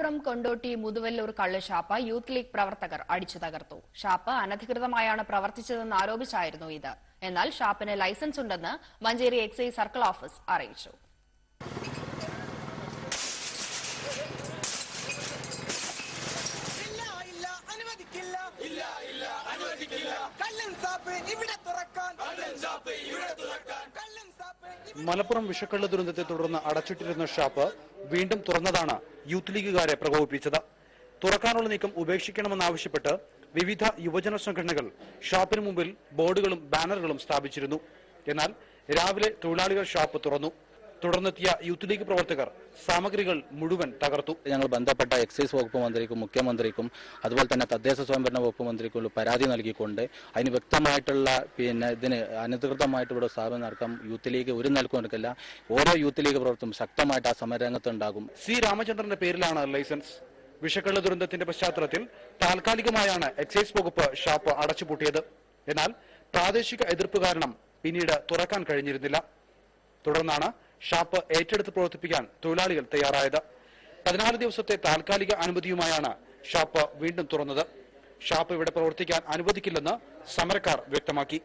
Malappuram Kondotty Muthuvallur കള്ളുഷാപ്പ് youth league പ്രവർത്തകർ അടിച്ചു തകർത്തു. ഷാപ്പ് അനധികൃതമായാണ് പ്രവർത്തിച്ചതെന്ന് ആരോപിച്ചായിരുന്നു ഇത്. എന്നാൽ ഷാപ്പിന് ലൈസൻസ് ഉണ്ടെന്ന് മഞ്ചേരി എക്സൈസ് സർക്കിൾ ഓഫീസ് അറിയിച്ചു. മലപ്പുറം വിഷക്കള്ള് ദുരന്തത്തെ തുടർന്ന് അടച്ചിട്ടിരുന്ന ഷാപ്പ് വീണ്ടും തുറന്നതാണ് യൂത്ത് ലീഗുകാരെ പ്രകോപിപ്പിച്ചത്. തുറക്കാനുള്ള നീക്കം ഉപേക്ഷിക്കണമെന്നാവശ്യപ്പെട്ട് വിവിധ യുവജന സംഘടനകൾ ഷാപ്പിന് മുമ്പിൽ ബോർഡുകളും ബാനറുകളും സ്ഥാപിച്ചിരുന്നു. എന്നാൽ രാവിലെ തൊഴിലാളികൾ ഷാപ്പ് തുറന്നു. തുടർന്നെത്തിയ യൂത്ത് ലീഗ് പ്രവർത്തകർ സാമഗ്രികൾ മുഴുവൻ തകർത്തു. ഞങ്ങൾ ബന്ധപ്പെട്ട എക്സൈസ് വകുപ്പ് മന്ത്രിക്കും മുഖ്യമന്ത്രിക്കും അതുപോലെ തന്നെ തദ്ദേശ സ്വയംഭരണ വകുപ്പ് മന്ത്രിക്കും പരാതി നൽകിക്കൊണ്ട് അതിന് വ്യക്തമായിട്ടുള്ള ഇതിന് അനധികൃതമായിട്ട് ഇവിടെ സ്ഥാപനം നടക്കാം യൂത്ത് ലീഗ് ഒരു നിലക്കും നടക്കില്ല. ഓരോ യൂത്ത് ലീഗ് പ്രവർത്തനം ശക്തമായിട്ട് ആ സമരരംഗത്ത് ഉണ്ടാകും. സി രാമചന്ദ്രന്റെ പേരിലാണ് ലൈസൻസ്. വിഷക്കള്ള് ദുരന്തത്തിന്റെ പശ്ചാത്തലത്തിൽ താൽക്കാലികമായാണ് എക്സൈസ് വകുപ്പ് ഷാപ്പ് അടച്ചുപൂട്ടിയത്. എന്നാൽ പ്രാദേശിക എതിർപ്പ് കാരണം പിന്നീട് തുറക്കാൻ കഴിഞ്ഞിരുന്നില്ല. തുടർന്നാണ് ഷാപ്പ് ഏറ്റെടുത്ത് പ്രവർത്തിപ്പിക്കാൻ തൊഴിലാളികൾ തയ്യാറായത്. 14 ദിവസത്തെ താൽക്കാലിക അനുമതിയുമായാണ് ഷാപ്പ് വീണ്ടും തുറന്നത്. ഷാപ്പ് ഇവിടെ പ്രവർത്തിക്കാൻ അനുവദിക്കില്ലെന്ന് സമരക്കാർ വ്യക്തമാക്കി.